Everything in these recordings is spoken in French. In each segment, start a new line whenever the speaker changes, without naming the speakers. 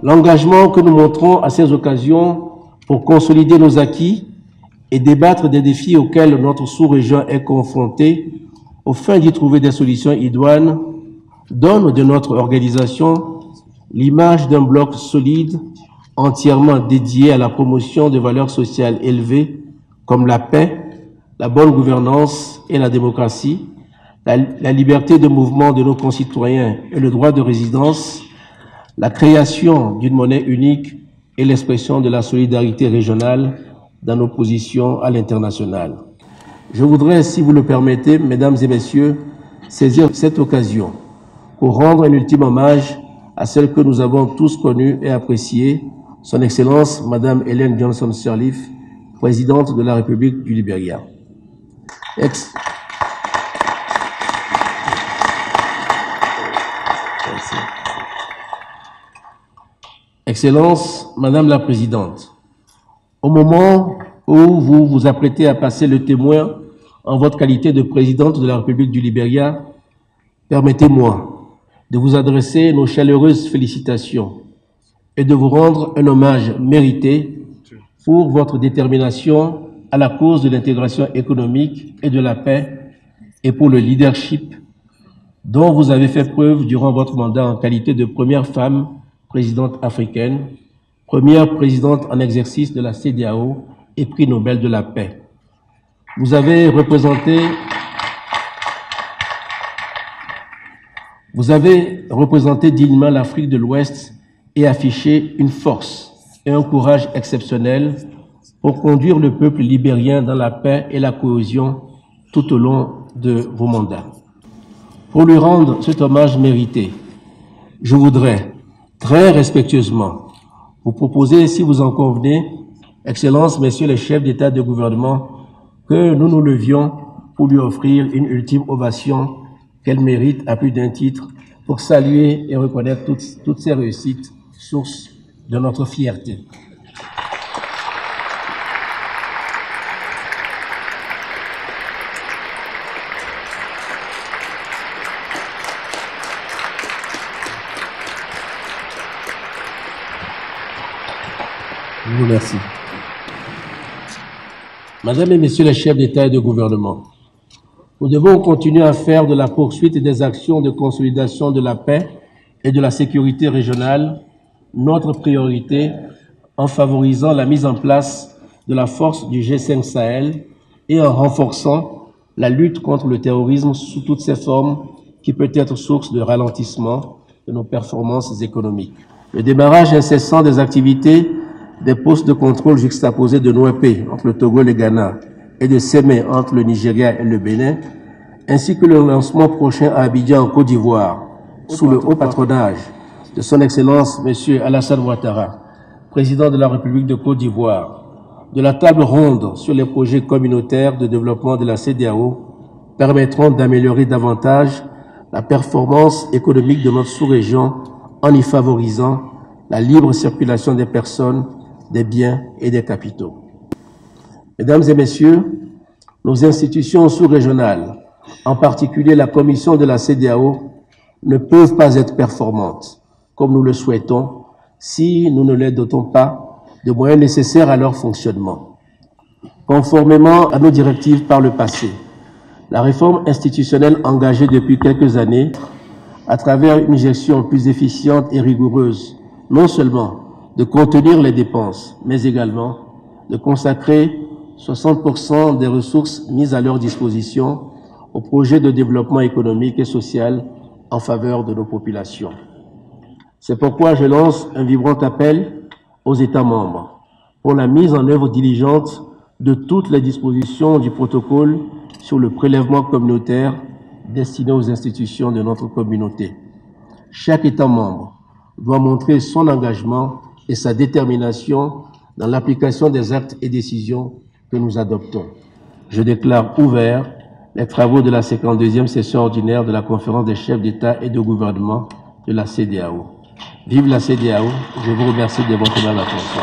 L'engagement que nous montrons à ces occasions pour consolider nos acquis et débattre des défis auxquels notre sous-région est confrontée, au fin d'y trouver des solutions idoines, donne de notre organisation l'image d'un bloc solide, entièrement dédié à la promotion de valeurs sociales élevées comme la paix, la bonne gouvernance et la démocratie, la liberté de mouvement de nos concitoyens et le droit de résidence, la création d'une monnaie unique et l'expression de la solidarité régionale dans nos positions à l'international. Je voudrais, si vous le permettez, mesdames et messieurs, saisir cette occasion pour rendre un ultime hommage à celle que nous avons tous connue et appréciée, Son Excellence Madame Ellen Johnson Sirleaf, présidente de la République du Libéria. Excellence, Madame la Présidente, au moment où vous vous apprêtez à passer le témoin en votre qualité de présidente de la République du Libéria, permettez-moi de vous adresser nos chaleureuses félicitations et de vous rendre un hommage mérité pour votre détermination à la cause de l'intégration économique et de la paix et pour le leadership dont vous avez fait preuve durant votre mandat en qualité de première femme présidente africaine, première présidente en exercice de la CEDEAO et prix Nobel de la paix. Vous avez représenté dignement l'Afrique de l'Ouest et affiché une force et un courage exceptionnels pour conduire le peuple libérien dans la paix et la cohésion tout au long de vos mandats. Pour lui rendre cet hommage mérité, je voudrais très respectueusement vous proposer, si vous en convenez, Excellences, Messieurs les chefs d'État et de gouvernement, que nous nous levions pour lui offrir une ultime ovation qu'elle mérite à plus d'un titre pour saluer et reconnaître toutes ces réussites, source de notre fierté. Je vous remercie. Mesdames et Messieurs les chefs d'État et de gouvernement, nous devons continuer à faire de la poursuite des actions de consolidation de la paix et de la sécurité régionale notre priorité en favorisant la mise en place de la force du G5 Sahel et en renforçant la lutte contre le terrorisme sous toutes ses formes qui peut être source de ralentissement de nos performances économiques. Le démarrage incessant des activités des postes de contrôle juxtaposés de Nouépé entre le Togo et le Ghana et de Sémé entre le Nigeria et le Bénin, ainsi que le lancement prochain à Abidjan en Côte d'Ivoire sous le haut patronage de Son Excellence M. Alassane Ouattara, président de la République de Côte d'Ivoire, de la table ronde sur les projets communautaires de développement de la CEDEAO permettront d'améliorer davantage la performance économique de notre sous-région en y favorisant la libre circulation des personnes, des biens et des capitaux. Mesdames et Messieurs, nos institutions sous-régionales, en particulier la Commission de la CEDEAO, ne peuvent pas être performantes, comme nous le souhaitons, si nous ne les dotons pas de moyens nécessaires à leur fonctionnement. Conformément à nos directives par le passé, la réforme institutionnelle engagée depuis quelques années, à travers une gestion plus efficiente et rigoureuse, non seulement de contenir les dépenses, mais également de consacrer 60% des ressources mises à leur disposition aux projets de développement économique et social en faveur de nos populations. C'est pourquoi je lance un vibrant appel aux États membres pour la mise en œuvre diligente de toutes les dispositions du protocole sur le prélèvement communautaire destiné aux institutions de notre communauté. Chaque État membre doit montrer son engagement et sa détermination dans l'application des actes et décisions que nous adoptons. Je déclare ouverts les travaux de la 52e session ordinaire de la conférence des chefs d'État et de gouvernement de la CEDEAO. Vive la CEDEAO, je vous remercie de votre aimable attention.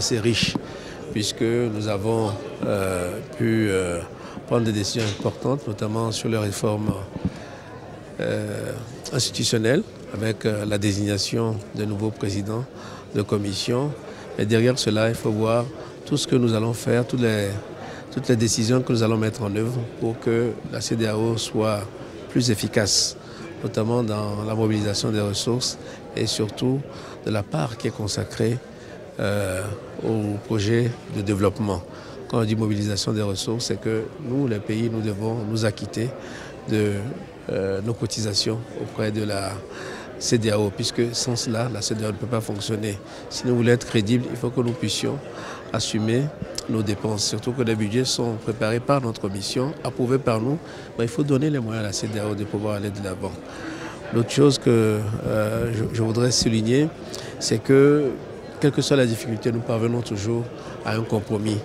assez riche, puisque nous avons pu prendre des décisions importantes, notamment sur les réformes institutionnelles, avec la désignation de nouveaux présidents de commission. Et derrière cela, il faut voir tout ce que nous allons faire, toutes les décisions que nous allons mettre en œuvre pour que la CEDEAO soit plus efficace, notamment dans la mobilisation des ressources et surtout de la part qui est consacrée au projet de développement. Quand on dit mobilisation des ressources, c'est que nous, les pays, nous devons nous acquitter de nos cotisations auprès de la CEDEAO, puisque sans cela, la CEDEAO ne peut pas fonctionner. Si nous voulons être crédibles, il faut que nous puissions assumer nos dépenses, surtout que les budgets sont préparés par notre mission, approuvés par nous. Mais il faut donner les moyens à la CEDEAO de pouvoir aller de l'avant. L'autre chose que je voudrais souligner, c'est que, quelle que soit la difficulté, nous parvenons toujours à un compromis.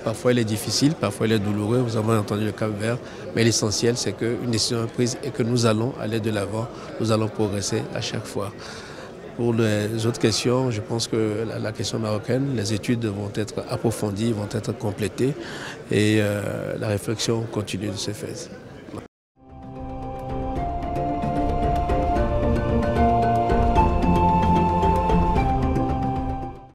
Parfois il est difficile, parfois il est douloureux, vous avez entendu le Cap-Vert, mais l'essentiel c'est qu'une décision est prise et que nous allons aller de l'avant, nous allons progresser à chaque fois. Pour les autres questions, je pense que la question marocaine, les études vont être approfondies, vont être complétées et la réflexion continue de se faire.